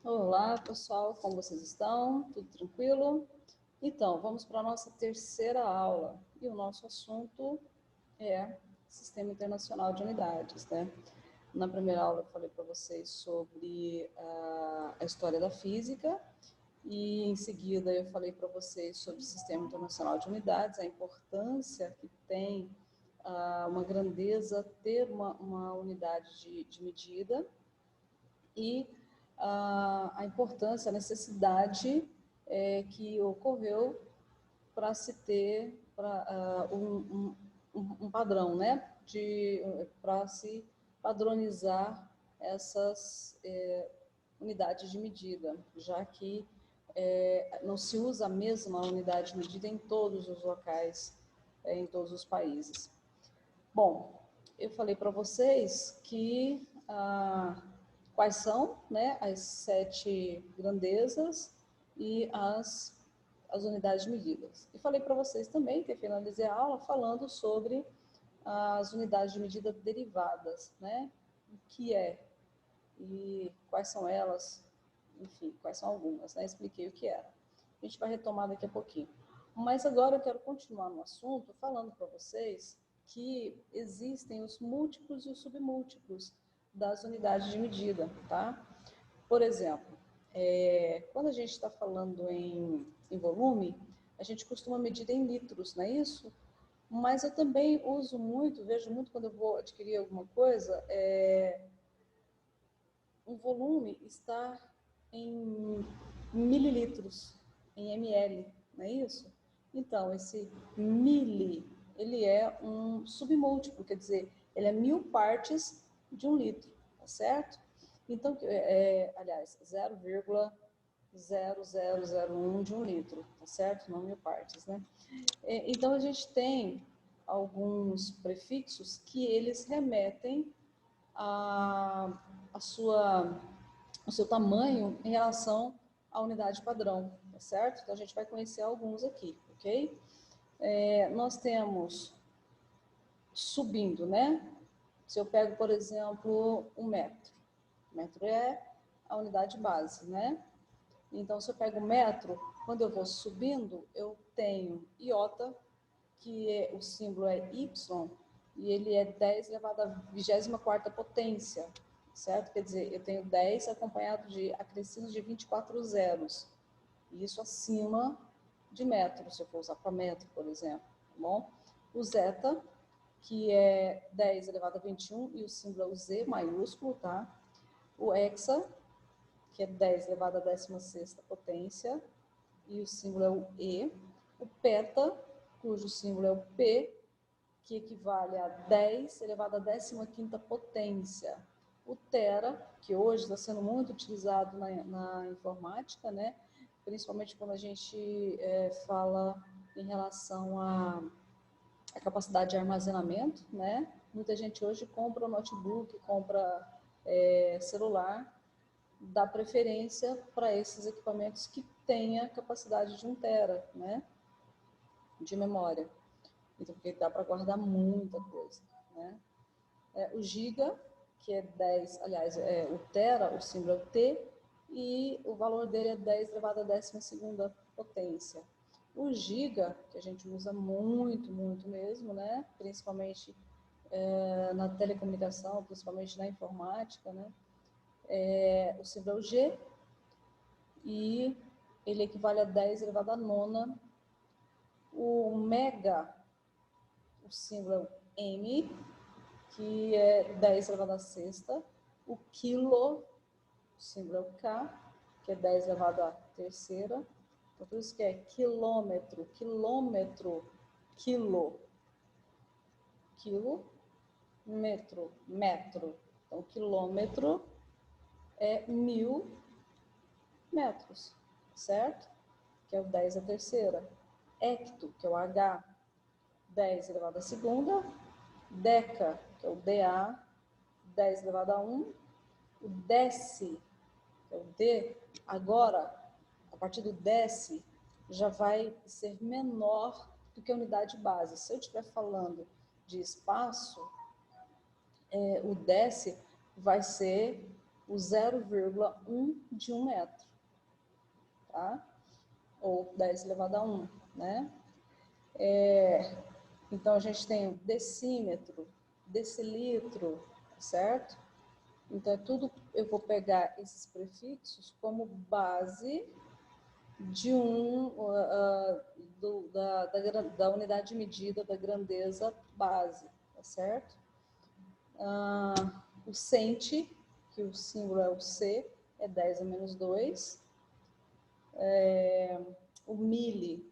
Olá, pessoal, como vocês estão? Tudo tranquilo? Então, vamos para a nossa terceira aula e o nosso assunto é Sistema Internacional de Unidades, né? Na primeira aula eu falei para vocês sobre a história da física e em seguida eu falei para vocês sobre o Sistema Internacional de Unidades, a importância que tem uma grandeza ter uma unidade de medida e a importância, a necessidade que ocorreu para se ter um padrão, né, para se padronizar essas unidades de medida, já que não se usa a mesma unidade de medida em todos os locais, em todos os países. Bom, eu falei para vocês que quais são, né, as 7 grandezas e as unidades de medidas. E falei para vocês também que eu finalizei a aula falando sobre as unidades de medida derivadas, né? O que é e quais são elas, enfim, quais são algumas, né? Expliquei o que era. A gente vai retomar daqui a pouquinho. Mas agora eu quero continuar no assunto falando para vocês que existem os múltiplos e os submúltiplos das unidades de medida, tá? Por exemplo, quando a gente está falando em volume, a gente costuma medir em litros, não é isso? Mas eu também uso muito, vejo muito quando eu vou adquirir alguma coisa, o volume está em mililitros, em ml, não é isso? Então, esse mili, ele é um submúltiplo, quer dizer, ele é 1000 partes de um litro, tá certo? Então, aliás, 0,0001 de um litro, tá certo? Não 1000 partes, né? Então, a gente tem alguns prefixos que eles remetem a, a sua, o seu tamanho em relação à unidade padrão, tá certo? Então a gente vai conhecer alguns aqui, ok? Nós temos subindo, né? Se eu pego, por exemplo, um metro. O metro é a unidade base, né? Então, se eu pego o metro, quando eu vou subindo, eu tenho iota, que o símbolo é Y, e ele é 10 elevado à 24ª potência, certo? Quer dizer, eu tenho 10 acompanhado de acrescidos de 24 zeros, e isso acima de metro, se eu for usar para metro, por exemplo, tá bom? O zeta, que é 10 elevado a 21, e o símbolo é o Z maiúsculo, tá? O hexa, que é 10 elevado à 16ª potência, e o símbolo é o E. O peta, cujo símbolo é o P, que equivale a 10 elevado à 15ª potência. O tera, que hoje está sendo muito utilizado na informática, né? Principalmente quando a gente fala em relação à capacidade de armazenamento, né? Muita gente hoje compra notebook, compra celular, dá preferência para esses equipamentos que tenha capacidade de 1 tera, né? De memória. Então, porque dá para guardar muita coisa, né? O giga, que é 10, aliás, o tera, o símbolo é o T, e o valor dele é 10 elevado à 12ª potência. O giga, que a gente usa muito, muito mesmo, né? Principalmente na telecomunicação, principalmente na informática, né? O símbolo é o G, e ele equivale a 10 elevado à 9ª. O mega, o símbolo é o M, que é 10 elevado à 6ª. O quilo, o símbolo é o K, que é 10 elevado à 3ª. Então, por isso que é quilômetro, quilômetro, quilo, quilo, metro, metro. Então, quilômetro é 1000 metros, certo? Que é o 10 à 3ª. Hecto, que é o H, 10 elevado à 2ª. Deca, que é o DA, 10 elevado a 1. O deci, que é o D, agora, a partir do deci, já vai ser menor do que a unidade base. Se eu estiver falando de espaço, o deci vai ser o 0,1 de 1 metro, tá? Ou 10 elevado a 1, né? Então, a gente tem o decímetro, decilitro, certo? Então, eu vou pegar esses prefixos como base de da unidade de medida da grandeza base, tá certo? O centi, que o símbolo é o C, é 10 a menos 2. O mili,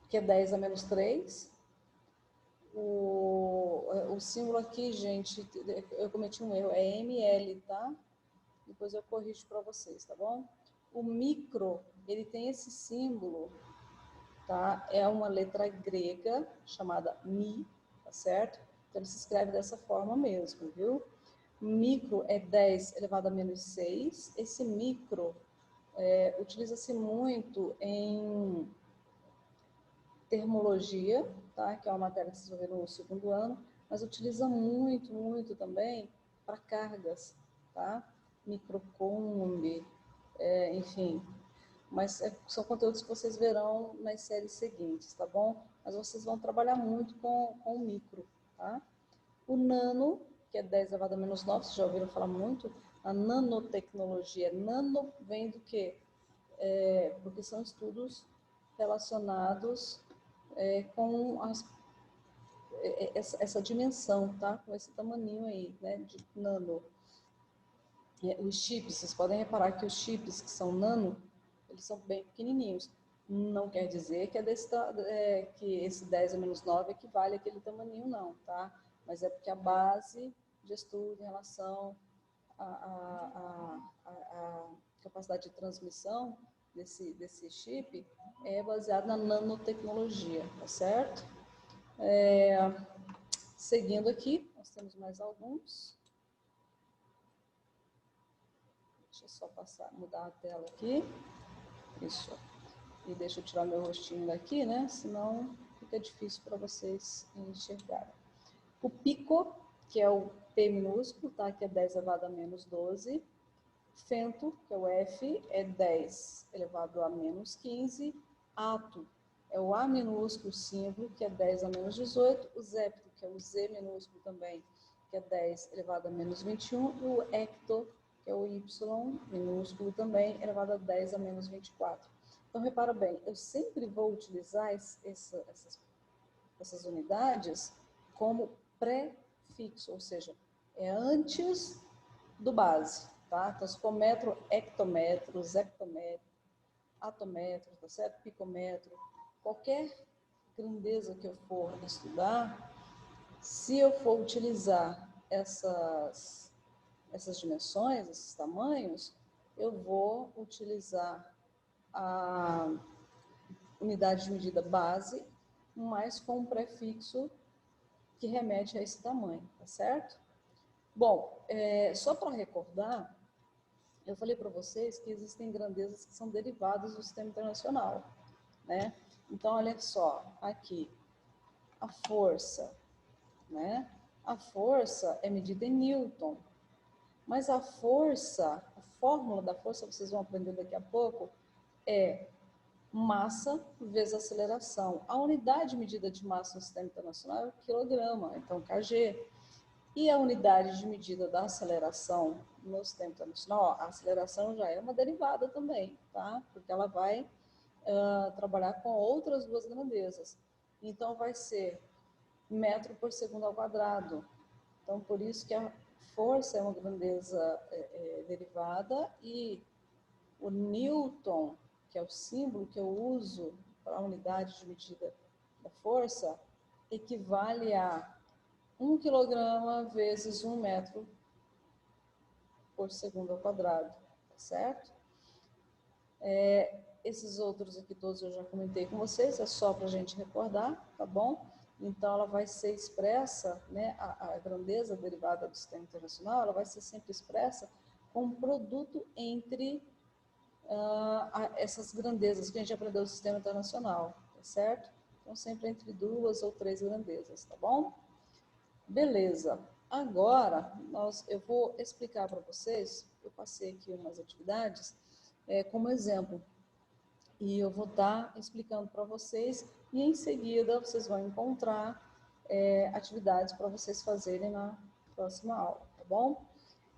que é 10 a menos 3. O símbolo aqui, gente, eu cometi um erro, é ml, tá? Depois eu corrijo para vocês, tá bom? O micro, ele tem esse símbolo, tá? É uma letra grega chamada mi, tá certo? Então ele se escreve dessa forma mesmo, viu? Micro é 10 elevado a menos 6. Esse micro utiliza-se muito em termologia, tá? Que é uma matéria que vocês vão ver no segundo ano, mas utiliza muito, muito também para cargas, tá? Microcomb, enfim. Mas são conteúdos que vocês verão nas séries seguintes, tá bom? Mas vocês vão trabalhar muito com o micro, tá? O nano, que é 10 elevado a menos 9, vocês já ouviram falar muito, a nanotecnologia. Nano vem do quê? Porque são estudos relacionados com essa dimensão, tá? Com esse tamaninho aí, né, de nano. Os chips, vocês podem reparar que os chips que são nano, eles são bem pequenininhos. Não quer dizer que, que esse 10 a menos 9 equivale àquele tamaninho, não, tá? Mas é porque a base de estudo em relação à capacidade de transmissão desse chip é baseado na nanotecnologia, tá certo? Seguindo aqui, nós temos mais alguns. Deixa eu só mudar a tela aqui. Isso. E deixa eu tirar meu rostinho daqui, né? Senão fica difícil para vocês enxergarem. O pico, que é o P minúsculo, tá? Que é 10 elevado a menos 12. Fento, que é o F, é 10 elevado a menos 15. Ato é o A minúsculo símbolo, que é 10 a menos 18. O zépto, que é o Z minúsculo também, que é 10 elevado a menos 21. E o hecto, que é o Y minúsculo também, elevado a 10 a menos 24. Então, repara bem, eu sempre vou utilizar essas unidades como prefixo, ou seja, é antes do base, tá? Então, se for metro, hectômetro, zeptômetro, atometro, tá certo? Picômetro, qualquer grandeza que eu for estudar, se eu for utilizar essas dimensões, esses tamanhos, eu vou utilizar a unidade de medida base, mas com um prefixo que remete a esse tamanho, tá certo? Bom, só para recordar, eu falei para vocês que existem grandezas que são derivadas do sistema internacional, né? Então, olha só, aqui, a força, né? A força é medida em Newton, mas a fórmula da força, vocês vão aprender daqui a pouco, é massa vezes aceleração. A unidade medida de massa no sistema internacional é o quilograma, então kg. E a unidade de medida da aceleração no sistema internacional, a aceleração já é uma derivada também, tá? Porque ela vai trabalhar com outras duas grandezas. Então, vai ser metro por segundo ao quadrado. Então, por isso que a força é uma grandeza derivada e o Newton, que é o símbolo que eu uso para a unidade de medida da força, equivale a 1 quilograma vezes 1 metro por segundo ao quadrado, tá certo? Esses outros aqui todos eu já comentei com vocês, é só para a gente recordar, tá bom? Então, ela vai ser expressa, né, a grandeza derivada do sistema internacional, ela vai ser sempre expressa com um produto entre essas grandezas que a gente aprendeu no sistema internacional, tá certo? Então, sempre entre 2 ou 3 grandezas, tá bom? Beleza. Agora, eu vou explicar para vocês, eu passei aqui umas atividades como exemplo, e eu vou estar explicando para vocês, e em seguida vocês vão encontrar atividades para vocês fazerem na próxima aula, tá bom?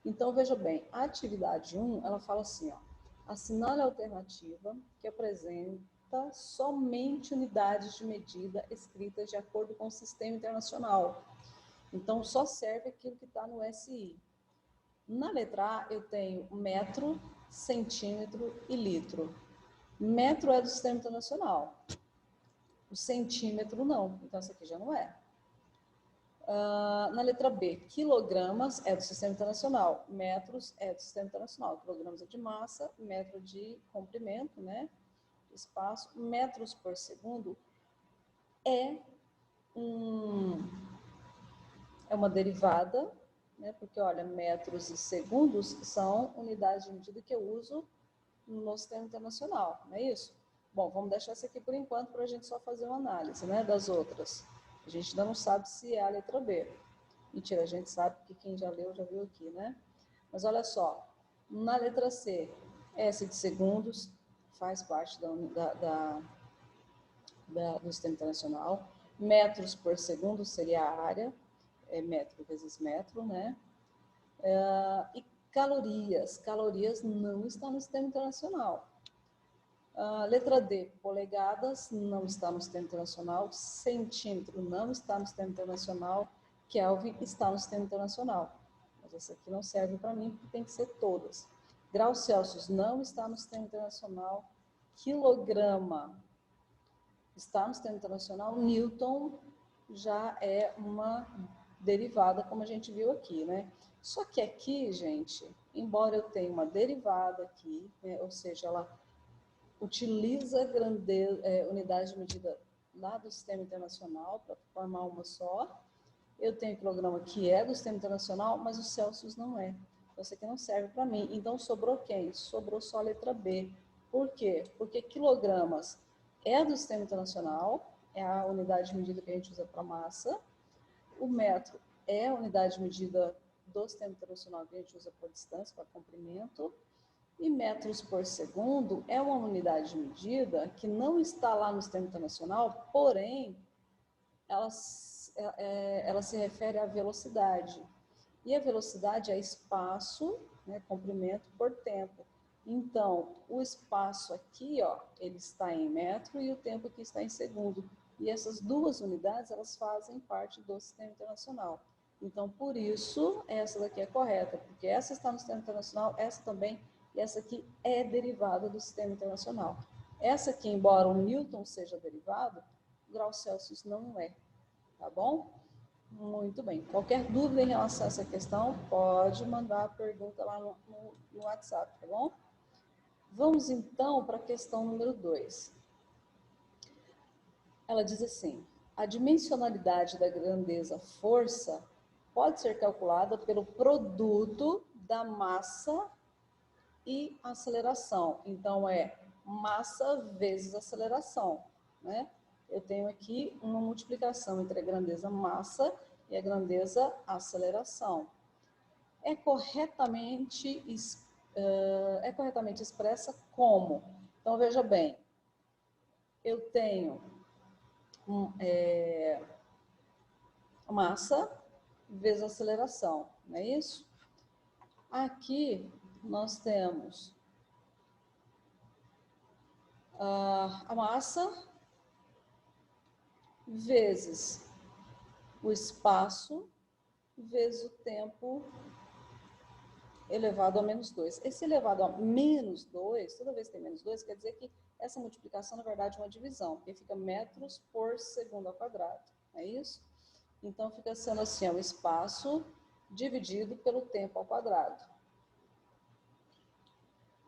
Então, veja bem, a atividade 1, ela fala assim, ó, assinale a alternativa que apresenta somente unidades de medida escritas de acordo com o sistema internacional. Então, só serve aquilo que está no SI. Na letra A, eu tenho metro, centímetro e litro. Metro é do sistema internacional. O centímetro não, então essa aqui já não é. Na letra B, quilogramas é do sistema internacional, metros é do sistema internacional, quilogramas é de massa, metro de comprimento, né? Espaço, metros por segundo é uma derivada, né? Porque, olha, metros e segundos são unidades de medida que eu uso no sistema internacional, não é isso? Bom, vamos deixar isso aqui por enquanto para a gente só fazer uma análise, né, das outras. A gente ainda não sabe se é a letra B. Mentira, a gente sabe, porque quem já leu já viu aqui, né? Mas olha só, na letra C, S de segundos faz parte do sistema internacional. Metros por segundo seria a área, metro vezes metro, né? E calorias. Calorias não está no sistema internacional. Letra D, polegadas, não está no sistema internacional. Centímetro não está no sistema internacional. Kelvin está no sistema internacional. Mas essa aqui não serve para mim, porque tem que ser todas. Graus Celsius não está no sistema internacional. Quilograma está no sistema internacional. Newton já é uma derivada, como a gente viu aqui, né? Só que aqui, gente, embora eu tenha uma derivada aqui, né, ou seja, ela utiliza unidade de medida lá do sistema internacional para formar uma só. Eu tenho quilograma que é do sistema internacional, mas o Celsius não é. Esse aqui não serve para mim. Então, sobrou quem? Sobrou só a letra B. Por quê? Porque quilogramas é do sistema internacional, é a unidade de medida que a gente usa para massa. O metro é a unidade de medida do sistema internacional que a gente usa para distância, para comprimento. E metros por segundo é uma unidade de medida que não está lá no sistema internacional, porém, ela se refere à velocidade. E a velocidade é espaço, né, comprimento por tempo. Então, o espaço aqui, ó, ele está em metro e o tempo aqui está em segundo. E essas duas unidades, elas fazem parte do sistema internacional. Então, por isso, essa daqui é correta, porque essa está no sistema internacional, essa também, e essa aqui é derivada do sistema internacional. Essa aqui, embora o Newton seja derivado, o grau Celsius não é, tá bom? Muito bem. Qualquer dúvida em relação a essa questão, pode mandar a pergunta lá no WhatsApp, tá bom? Vamos então para a questão número 2. Ela diz assim: a dimensionalidade da grandeza força pode ser calculada pelo produto da massa e aceleração. Então, é massa vezes aceleração, né? Eu tenho aqui uma multiplicação entre a grandeza massa e a grandeza aceleração. É corretamente expressa como? Então, veja bem, eu tenho massa vezes aceleração, não é isso? Aqui nós temos a massa vezes o espaço vezes o tempo elevado a menos 2. Esse elevado a menos 2, toda vez que tem menos 2, quer dizer que essa multiplicação, na verdade, é uma divisão, porque fica metros por segundo ao quadrado, é isso? Então, fica sendo assim, o espaço dividido pelo tempo ao quadrado.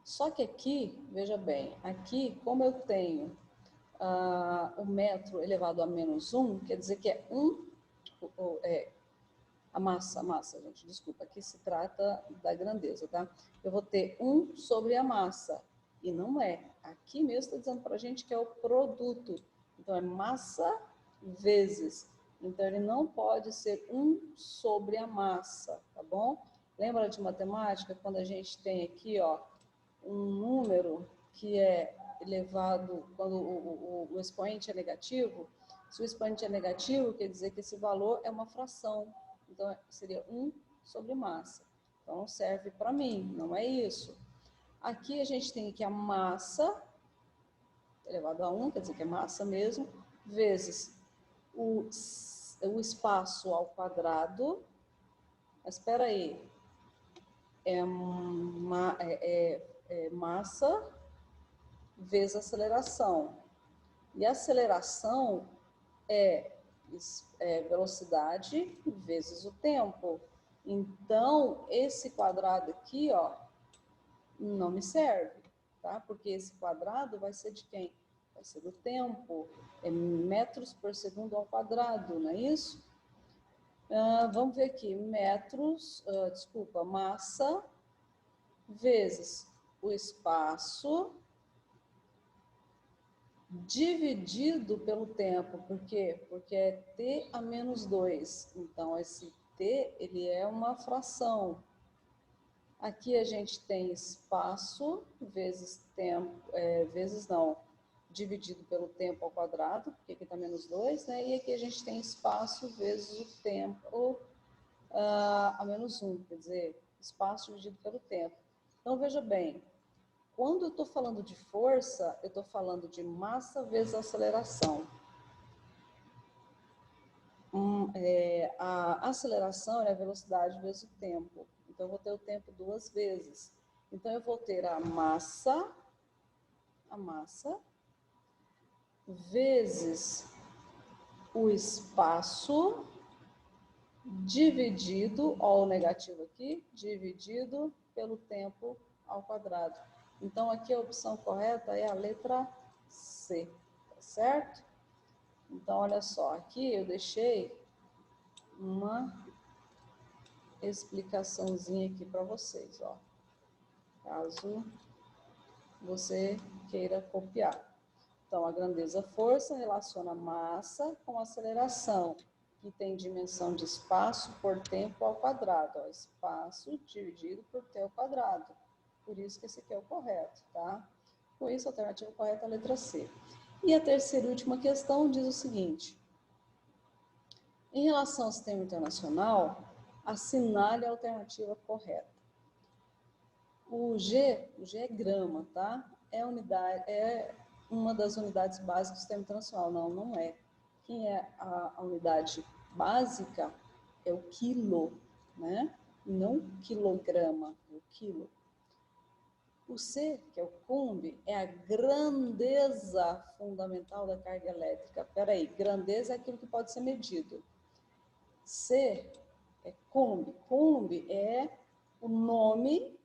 Só que aqui, veja bem, aqui, como eu tenho o metro elevado a menos 1, quer dizer que é 1, a massa, gente, desculpa, aqui se trata da grandeza, tá? Eu vou ter 1 sobre a massa, e não é. Aqui mesmo está dizendo para a gente que é o produto. Então, é massa vezes Então, ele não pode ser 1 sobre a massa, tá bom? Lembra de matemática, quando a gente tem aqui, ó, um número que é elevado, quando o expoente é negativo, se o expoente é negativo, quer dizer que esse valor é uma fração. Então, seria 1 sobre massa. Então, não serve para mim, não é isso. Aqui a gente tem que a massa, elevado a 1, quer dizer que é massa mesmo, vezes o espaço ao quadrado. Mas espera aí, é massa vezes aceleração. E aceleração é velocidade vezes o tempo. Então, esse quadrado aqui, ó, não me serve, tá? Porque esse quadrado vai ser de quem? Vai ser do tempo. É metros por segundo ao quadrado, não é isso? Vamos ver aqui, massa vezes o espaço dividido pelo tempo. Por quê? Porque é t a menos 2. Então, esse t, ele é uma fração. Aqui a gente tem espaço vezes tempo, dividido pelo tempo ao quadrado, porque aqui está menos 2, né? E aqui a gente tem espaço vezes o tempo a menos 1, quer dizer, espaço dividido pelo tempo. Então, veja bem, quando eu estou falando de força, eu estou falando de massa vezes aceleração. A aceleração é a velocidade vezes o tempo. Então, eu vou ter o tempo 2 vezes. Então, eu vou ter a massa vezes o espaço dividido, ó, o negativo aqui, dividido pelo tempo ao quadrado. Então, aqui a opção correta é a letra C, tá certo? Então, olha só, aqui eu deixei uma explicaçãozinha aqui para vocês, ó, caso você queira copiar. Então, a grandeza-força relaciona massa com aceleração, que tem dimensão de espaço por tempo ao quadrado. Ó, espaço dividido por t ao quadrado. Por isso que esse aqui é o correto, tá? Com isso, a alternativa correta é a letra C. E a terceira e última questão diz o seguinte: em relação ao sistema internacional, assinale a alternativa correta. O G é grama, tá? É uma das unidades básicas do sistema internacional. Não, não é. Quem é a unidade básica é o quilo, né? Não quilograma, é o quilo. O C, que é o Coulomb, é a grandeza fundamental da carga elétrica. Peraí, grandeza é aquilo que pode ser medido. C é Coulomb. Coulomb é o nome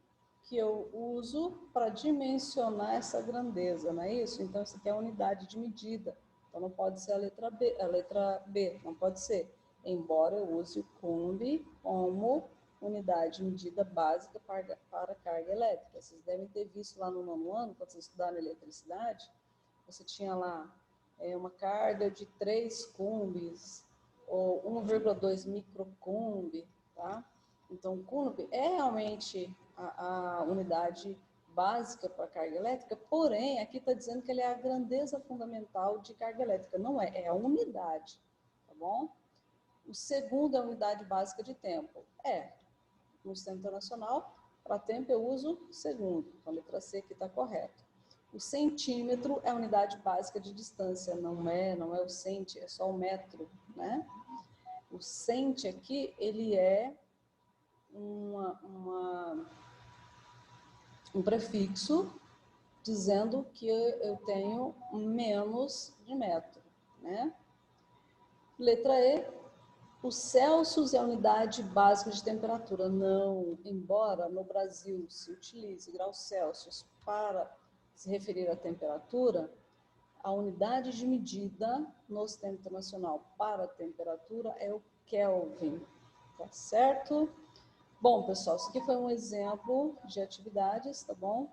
que eu uso para dimensionar essa grandeza, não é isso? Então, isso aqui é a unidade de medida. Então, não pode ser a letra B, não pode ser. Embora eu use o Coulomb como unidade de medida básica para carga elétrica. Vocês devem ter visto lá no 9º ano, quando vocês estudaram eletricidade, você tinha lá uma carga de 3 coulombs, ou 1,2 microcoulomb, tá? Então, Coulomb é realmente a unidade básica para carga elétrica, porém, aqui está dizendo que ele é a grandeza fundamental de carga elétrica. Não é, é a unidade, tá bom? O segundo é a unidade básica de tempo. No sistema internacional, para tempo eu uso segundo, então a letra C aqui está correta. O centímetro é a unidade básica de distância, não é o centi, é só o metro, né? O centi aqui, ele é um prefixo dizendo que eu tenho menos de metro, né? Letra E, o Celsius é a unidade básica de temperatura. Não, embora no Brasil se utilize graus Celsius para se referir à temperatura, a unidade de medida no sistema internacional para a temperatura é o Kelvin, tá certo? Bom, pessoal, isso aqui foi um exemplo de atividades, tá bom?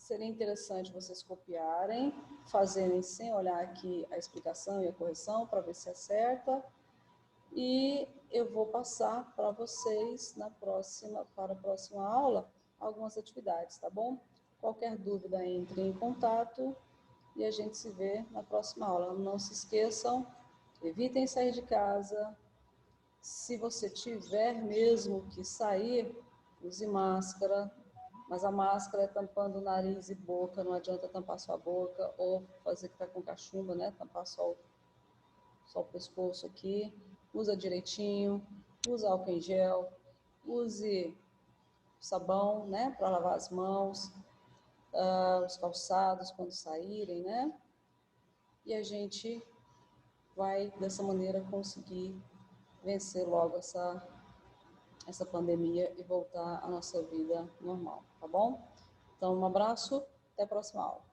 seria interessante vocês copiarem, fazerem sem olhar aqui a explicação e a correção para ver se acerta. E eu vou passar para vocês para a próxima aula algumas atividades, tá bom? Qualquer dúvida, entre em contato e a gente se vê na próxima aula. Não se esqueçam, evitem sair de casa. Se você tiver mesmo que sair, use máscara, mas a máscara é tampando o nariz e boca, não adianta tampar sua boca ou fazer que tá com cachumba, né? Tampar só o pescoço aqui. Usa direitinho, usa álcool em gel, use sabão, né, para lavar as mãos, os calçados quando saírem, né? E a gente vai, dessa maneira, conseguir vencer logo essa pandemia e voltar à nossa vida normal, tá bom? Então, um abraço, até a próxima aula.